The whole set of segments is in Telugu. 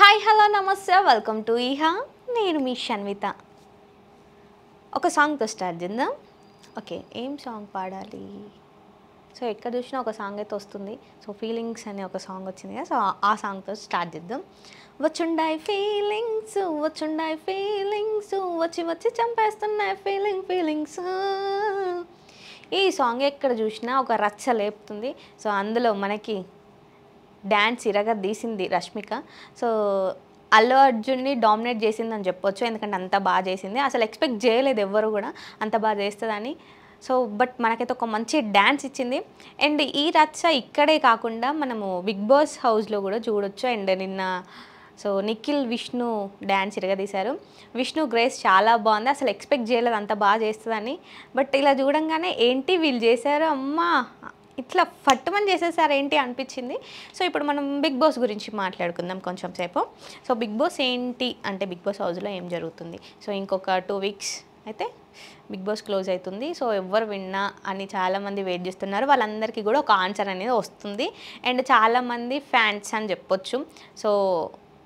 హాయ్ హలో నమస్తే వెల్కమ్ టు ఈహా నేను మీ షన్విత. ఒక సాంగ్తో స్టార్ట్ చేద్దాం. ఓకే, ఏం సాంగ్ పాడాలి? సో ఎక్కడ చూసినా ఒక సాంగ్ అయితే వస్తుంది. సో ఫీలింగ్స్ అనే ఒక సాంగ్ వచ్చింది కదా, సో ఆ సాంగ్తో స్టార్ట్ చేద్దాం. వచ్చుండాయి ఫీలింగ్స్, వచ్చుండాయి ఫీలింగ్స్, వచ్చి వచ్చి చంపేస్తున్నాయి ఫీలింగ్స్. ఈ సాంగ్ ఎక్కడ చూసినా ఒక రచ్చ లేపుతుంది. సో అందులో మనకి డ్యాన్స్ ఇరగదీసింది రష్మిక. సో అల్లు అర్జున్ని డామినేట్ చేసిందని చెప్పొచ్చు, ఎందుకంటే అంత బాగా చేసింది. అసలు ఎక్స్పెక్ట్ చేయలేదు ఎవ్వరు కూడా అంత బాగా చేస్తుందని. సో బట్ మనకైతే ఒక మంచి డ్యాన్స్ ఇచ్చింది. అండ్ ఈ రచ్చ ఇక్కడే కాకుండా మనము బిగ్ బాస్ హౌస్లో కూడా చూడొచ్చు. అండ్ నిన్న సో నిఖిల్ విష్ణు డ్యాన్స్ ఇరగదీశారు. విష్ణు గ్రేస్ చాలా బాగుంది. అసలు ఎక్స్పెక్ట్ చేయలేదు అంత బాగా చేస్తుందని. బట్ ఇలా చూడంగానే ఏంటి వీళ్ళు చేశారు, అమ్మా ఇట్లా ఫట్టుమని చేసేసారు ఏంటి అనిపించింది. సో ఇప్పుడు మనం బిగ్ బాస్ గురించి మాట్లాడుకుందాం కొంచెం సేపు. సో బిగ్ బాస్ ఏంటి అంటే బిగ్ బాస్ హౌస్లో ఏం జరుగుతుంది. సో ఇంకొక 2 వీక్స్ అయితే బిగ్ బాస్ క్లోజ్ అవుతుంది. సో ఎవరు విన్నా అని చాలామంది వెయిట్ చేస్తున్నారు. వాళ్ళందరికీ కూడా ఒక ఆన్సర్ అనేది వస్తుంది. అండ్ చాలామంది ఫ్యాన్స్ అని చెప్పొచ్చు. సో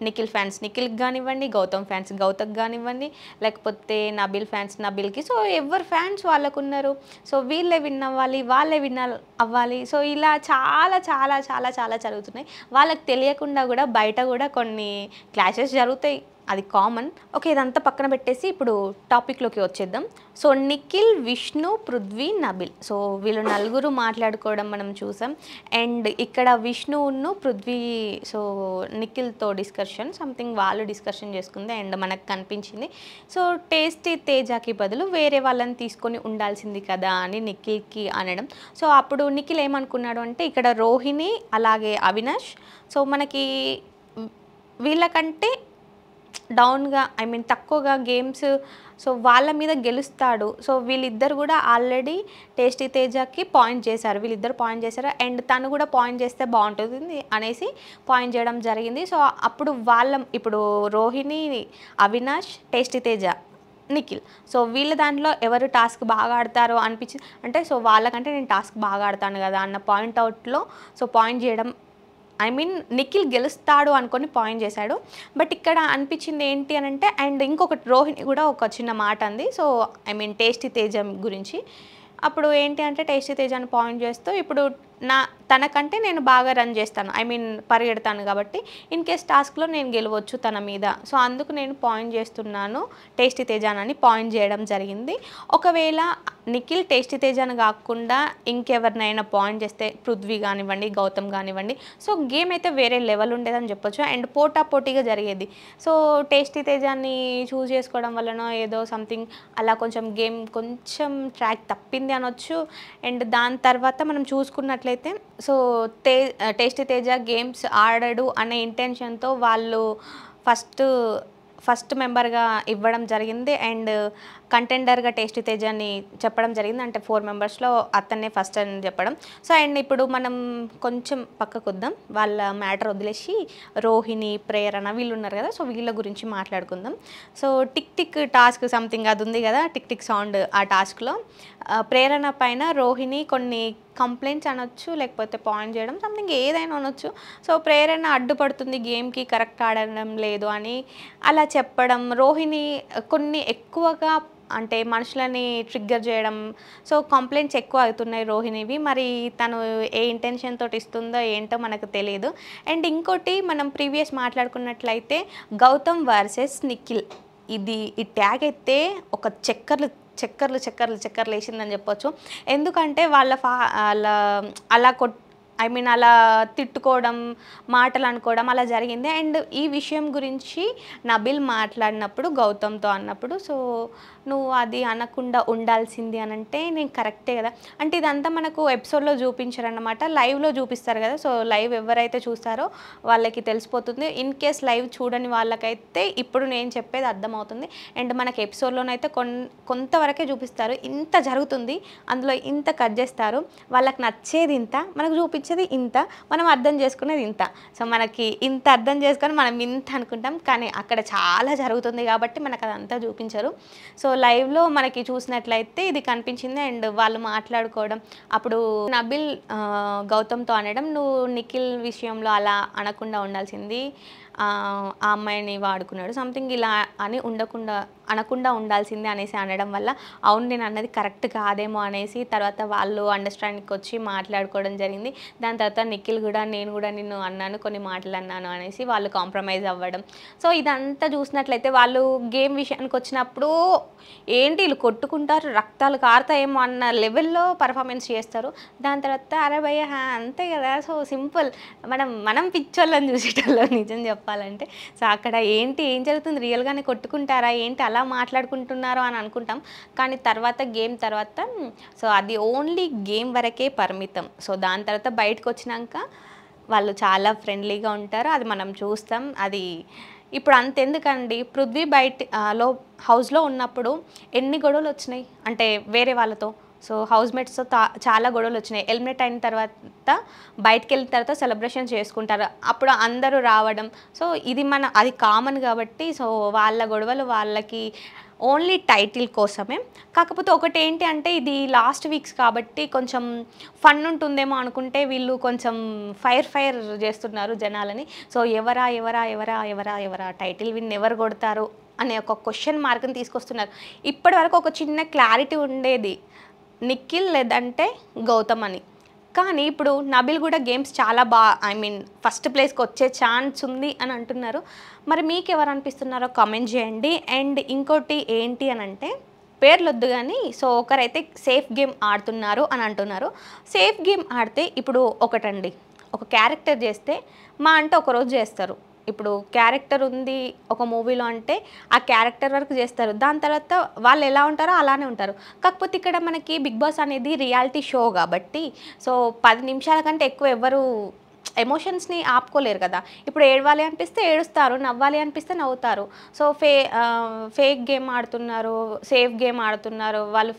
నిఖిల్ ఫ్యాన్స్ నిఖిల్కి కానివ్వండి, గౌతమ్ ఫ్యాన్స్ గౌతమ్కి కానివ్వండి, లేకపోతే నబిల్ ఫ్యాన్స్ నబిల్కి. సో ఎవరు ఫ్యాన్స్ వాళ్ళకు ఉన్నారు. సో వీళ్ళే విన్ అవ్వాలి, వాళ్ళే విన్ అవ్వాలి. సో ఇలా చాలా చాలా చాలా చాలా జరుగుతున్నాయి. వాళ్ళకి తెలియకుండా కూడా బయట కూడా కొన్ని క్లాషెస్ జరుగుతాయి, అది కామన్. ఓకే, ఇదంతా పక్కన పెట్టేసి ఇప్పుడు టాపిక్లోకి వచ్చేద్దాం. సో నిఖిల్, విష్ణు, పృథ్వీ, నబిల్. సో వీళ్ళు నలుగురు మాట్లాడుకోవడం మనం చూసాం. అండ్ ఇక్కడ విష్ణువును పృథ్వీ సో నిఖిల్తో డిస్కషన్ సంథింగ్ వాళ్ళు డిస్కషన్ చేసుకుంది. అండ్ మనకు కనిపించింది సో టేస్టీ తేజాకి బదులు వేరే వాళ్ళని తీసుకొని ఉండాల్సింది కదా అని నిఖిల్కి అనడం. సో అప్పుడు నిఖిల్ ఏమనుకున్నాడు అంటే ఇక్కడ రోహిణి అలాగే అవినాష్ సో మనకి వీళ్ళకంటే డౌన్గా తక్కువగా గేమ్స్ సో వాళ్ళ మీద గెలుస్తాడు. సో వీళ్ళిద్దరు కూడా ఆల్రెడీ టేస్టీ తేజకి పాయింట్ చేశారు, వీళ్ళిద్దరు పాయింట్ చేశారు. అండ్ తను కూడా పాయింట్ చేస్తే బాగుంటుంది అనేసి పాయింట్ చేయడం జరిగింది. సో అప్పుడు ఇప్పుడు రోహిణి, అవినాష్, టేస్టీ తేజ, నిఖిల్ సో వీళ్ళ దాంట్లో ఎవరు టాస్క్ బాగా ఆడతారో అనిపించింది. అంటే సో వాళ్ళకంటే నేను టాస్క్ బాగా ఆడతాను కదా అన్న పాయింట్ అవుట్లో సో పాయింట్ చేయడం నిఖిల్ గెలుస్తాడు అనుకొని పాయింట్ చేశాడు. బట్ ఇక్కడ అనిపించింది ఏంటి అని అంటే అండ్ ఇంకొకటి రోహిణి కూడా ఒక చిన్న మాట అంది. సో టేస్టీ తేజ గురించి. అప్పుడు ఏంటి అంటే టేస్టీ తేజాన్ని పాయింట్ చేస్తూ ఇప్పుడు తనకంటే నేను బాగా రన్ చేస్తాను, పరిగెడతాను కాబట్టి ఇన్ కేస్ టాస్క్లో నేను గెలవచ్చు తన మీద. సో అందుకు నేను పాయింట్ చేస్తున్నాను టేస్టీ తేజానని పాయింట్ చేయడం జరిగింది. ఒకవేళ నిఖిల్ టేస్టీ తేజాను కాకుండా ఇంకెవరినైనా పాయింట్ చేస్తే పృథ్వీ కానివ్వండి, గౌతమ్ కానివ్వండి, సో గేమ్ అయితే వేరే లెవెల్ ఉండేదని చెప్పొచ్చు. అండ్ పోటాపోటీగా జరిగేది. సో టేస్టీ తేజాన్ని చూస్ చేసుకోవడం వలన ఏదో సంథింగ్ అలా కొంచెం గేమ్ కొంచెం ట్రాక్ తప్పింది అనొచ్చు. అండ్ దాని తర్వాత మనం చూసుకున్నట్లయితే సో టేస్టీ తేజ గేమ్స్ ఆడడు అనే ఇంటెన్షన్తో వాళ్ళు ఫస్ట్ మెంబర్గా ఇవ్వడం జరిగింది. అండ్ కంటెండర్గా టేస్టీ తేజాన్ని చెప్పడం జరిగింది. అంటే 4 మెంబర్స్లో అతన్నే ఫస్ట్ అని చెప్పడం. సో అండ్ ఇప్పుడు మనం కొంచెం పక్కకు వద్దాం, వాళ్ళ మ్యాటర్ వదిలేసి రోహిణి, ప్రేరణ వీళ్ళు ఉన్నారు కదా, సో వీళ్ళ గురించి మాట్లాడుకుందాం. So tick tick task something అది ఉంది కదా, టిక్ టిక్ సౌండ్. ఆ టాస్క్లో ప్రేరణ పైన రోహిణి కొన్ని కంప్లైంట్స్ అనొచ్చు, లేకపోతే పాయింట్ చేయడం సంథింగ్ ఏదైనా అనొచ్చు. సో ప్రేరణ అడ్డుపడుతుంది, గేమ్కి కరెక్ట్ ఆడడం లేదు అని అలా చెప్పడం. రోహిణి కొన్ని ఎక్కువగా మనుషులని ట్రిగ్గర్ చేయడం. సో కంప్లైంట్స్ ఎక్కువ అవుతున్నాయి రోహిణివి. మరి తను ఏ ఇంటెన్షన్ తోటి ఇస్తుందో ఏంటో మనకు తెలియదు. అండ్ ఇంకోటి మనం ప్రీవియస్ మాట్లాడుకున్నట్లయితే గౌతమ్ వర్సెస్ నిఖిల్, ఈ ట్యాగ్ అయితే ఒక చక్కర్లు వేసిందని చెప్పొచ్చు. ఎందుకంటే వాళ్ళ అలా అలా తిట్టుకోవడం, మాటలు అనుకోవడం అలా జరిగింది. అండ్ ఈ విషయం గురించి నబిల్ మాట్లాడినప్పుడు గౌతమ్తో అన్నప్పుడు సో నువ్వు అది అనకుండా ఉండాల్సింది అని అంటే నేను కరెక్టే కదా. అంటే ఇదంతా మనకు ఎపిసోడ్లో చూపించారన్నమాట, లైవ్లో చూపిస్తారు కదా. సో లైవ్ ఎవరైతే చూస్తారో వాళ్ళకి తెలిసిపోతుంది. ఇన్ కేస్ లైవ్ చూడని వాళ్ళకైతే ఇప్పుడు నేను చెప్పేది అర్థమవుతుంది. అండ్ మనకి ఎపిసోడ్లోనైతే కొంతవరకే చూపిస్తారు. ఇంత జరుగుతుంది, అందులో ఇంత కట్ చేస్తారు, వాళ్ళకి నచ్చేది ఇంత, మనకు చూపించేది ఇంత, మనం అర్థం చేసుకునేది ఇంత. సో మనకి ఇంత అర్థం చేసుకొని మనం ఇంత అనుకుంటాం, కానీ అక్కడ చాలా జరుగుతుంది కాబట్టి మనకు అదంతా చూపించరు. సో లైవ్లో మనకి చూసినట్లయితే ఇది కనిపించింది. అండ్ వాళ్ళు మాట్లాడుకోవడం, అప్పుడు నబిల్ గౌతమ్తో అనడం, నువ్వు నిఖిల్ విషయంలో అలా అనకుండా ఉండాల్సింది, ఆ అమ్మాయిని వాడుకున్నాడు సంథింగ్ ఇలా అని అనకుండా ఉండాల్సిందే అనేసి అనడం వల్ల అవును నేను అన్నది కరెక్ట్ కాదేమో అనేసి తర్వాత వాళ్ళు అండర్స్టాండింగ్కి వచ్చి మాట్లాడుకోవడం జరిగింది. దాని తర్వాత నిఖిల్ కూడా నేను కూడా నిన్ను అన్నాను, కొన్ని మాటలు అన్నాను అనేసి వాళ్ళు కాంప్రమైజ్ అవ్వడం. సో ఇదంతా చూసినట్లయితే వాళ్ళు గేమ్ విషయానికి వచ్చినప్పుడు ఏంటి వీళ్ళు కొట్టుకుంటారు, రక్తాలు కారుతాయేమో అన్న లెవెల్లో పర్ఫార్మెన్స్ చేస్తారు. దాని తర్వాత అరే భయ్య అంతే కదా, సో సింపుల్, మనం పిచ్చోళ్ళని చూసేటోళ్ళం నిజం చెప్పాలంటే. సో అక్కడ ఏం జరుగుతుంది, రియల్గానే కొట్టుకుంటారా ఏంటి అలా మాట్లాడుకుంటున్నారో అని అనుకుంటాం. కానీ తర్వాత గేమ్ తర్వాత సో అది ఓన్లీ గేమ్ వరకే పరిమితం. సో దాని తర్వాత బయటకు వచ్చినాక వాళ్ళు చాలా ఫ్రెండ్లీగా ఉంటారు, అది మనం చూస్తాం. అది ఇప్పుడు అంతెందుకండి, పృథ్వీ హౌస్లో ఉన్నప్పుడు ఎన్ని గొడవలు వచ్చినాయి అంటే వేరే వాళ్ళతో. సో హౌస్మేట్స్తో చాలా గొడవలు వచ్చినాయి. ఎలిమినేట్ అయిన తర్వాత బయటకు వెళ్ళిన తర్వాత సెలబ్రేషన్ చేసుకుంటారు, అప్పుడు అందరూ రావడం. సో అది కామన్ కాబట్టి సో వాళ్ళ గొడవలు వాళ్ళకి ఓన్లీ టైటిల్ కోసమే. కాకపోతే ఒకటి ఏంటి అంటే ఇది లాస్ట్ వీక్స్ కాబట్టి కొంచెం ఫన్ ఉంటుందేమో అనుకుంటే వీళ్ళు కొంచెం ఫైర్ చేస్తున్నారు జనాలని. సో ఎవరా టైటిల్ విన్ ఎవరు కొడతారు అనే ఒక క్వశ్చన్ మార్క్ని తీసుకొస్తున్నారు. ఇప్పటి వరకు ఒక చిన్న క్లారిటీ ఉండేది, నిఖిల్ లేదంటే గౌతమ్ అని. కానీ ఇప్పుడు నబిల్ కూడా గేమ్స్ చాలా ఫస్ట్ ప్లేస్కి వచ్చే ఛాన్స్ ఉంది అని అంటున్నారు. మరి మీకు ఎవరు అనిపిస్తున్నారో కామెంట్ చేయండి. అండ్ ఇంకోటి ఏంటి అని అంటే పేర్లొద్దు కానీ సో ఒకరైతే సేఫ్ గేమ్ ఆడుతున్నారు అని అంటున్నారు. సేఫ్ గేమ్ ఆడితే ఇప్పుడు ఒకటండి, ఒక క్యారెక్టర్ చేస్తే అంటే ఒకరోజు చేస్తారు. ఇప్పుడు క్యారెక్టర్ ఉంది ఒక మూవీలో అంటే ఆ క్యారెక్టర్ వరకు చేస్తారు, దాని తర్వాత వాళ్ళు ఎలా ఉంటారో అలానే ఉంటారు. కాకపోతే ఇక్కడ మనకి బిగ్ బాస్ అనేది రియాలిటీ షో కాబట్టి సో 10 నిమిషాల కంటే ఎక్కువ ఎవరు ఎమోషన్స్ని ఆపుకోలేరు కదా. ఇప్పుడు ఏడవాలి అనిపిస్తే ఏడుస్తారు, నవ్వాలి అనిపిస్తే నవ్వుతారు. సో ఫేక్ గేమ్ ఆడుతున్నారు, సేఫ్ గేమ్ ఆడుతున్నారు. వాళ్ళు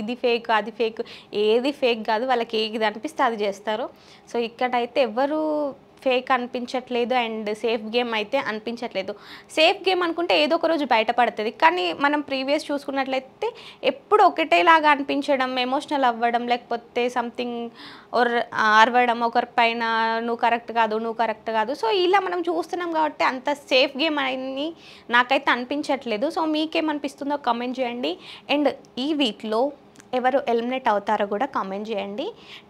ఇది ఫేక్ అది ఫేక్, ఏది ఫేక్ కాదు, వాళ్ళకి ఏది అనిపిస్తే అది చేస్తారు. సో ఇక్కడైతే ఎవరు ఫేక్ అనిపించట్లేదు అండ్ సేఫ్ గేమ్ అయితే అనిపించట్లేదు. సేఫ్ గేమ్ అనుకుంటే ఏదో ఒక రోజు బయటపడుతుంది, కానీ మనం ప్రీవియస్ చూసుకున్నట్లయితే ఎప్పుడు ఒకటేలాగా అనిపించడం, ఎమోషనల్ అవ్వడం, లేకపోతే సంథింగ్ అరవడం ఒకరిపైన, నువ్వు కరెక్ట్ కాదు. సో ఇలా మనం చూస్తున్నాం కాబట్టి అంత సేఫ్ గేమ్ అని నాకైతే అనిపించట్లేదు. సో మీకేమనిపిస్తుందో కామెంట్ చేయండి. అండ్ ఈ వీక్లో ఎవరు ఎలిమినేట్ అవుతారో కూడా కామెంట్ చేయండి.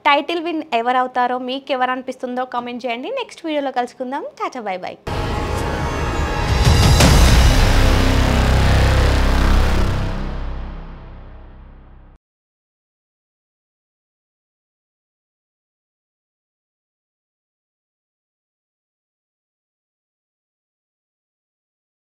టైటిల్ విన్ ఎవరు అవుతారో మీకు ఎవరు అనిపిస్తుందో కామెంట్ చేయండి. నెక్స్ట్ వీడియోలో కలుసుకుందాం. Tata bye by.